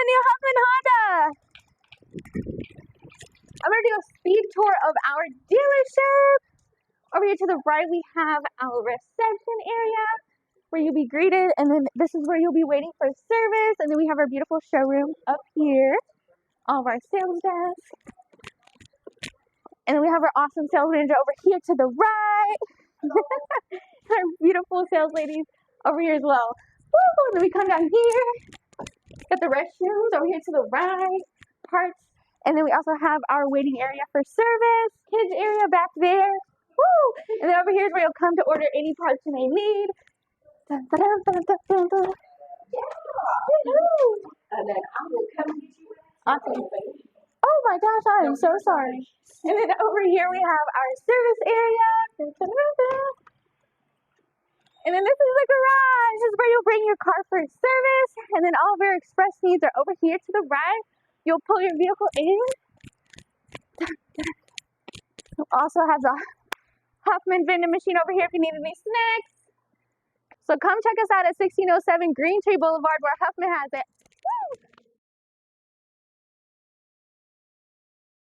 Neil Huffman Honda. I'm going to do a speed tour of our dealership. Over here to the right, we have our reception area where you'll be greeted. And then this is where you'll be waiting for service. And then we have our beautiful showroom up here. All of our sales desks. And then we have our awesome sales manager over here to the right. Our beautiful sales ladies over here as well. Woo! Then we come down here. Got the restrooms over here to the right. Parts. And then we also have our waiting area for service. Kids area back there. Woo! And then over here is where you'll come to order any parts you may need. Dun, dun, dun, dun, dun, dun, dun. Woo-hoo! And then I will come get you. Awesome. Oh my gosh, I am so sorry. And then over here we have our service area. Dun, dun, dun, dun. And then this is the garage. This is where you'll bring your car for service. And then all of your express needs are over here to the right. You'll pull your vehicle in. Also has a Huffman vending machine over here if you need any snacks. So come check us out at 1607 Greentree Blvd where Huffman has it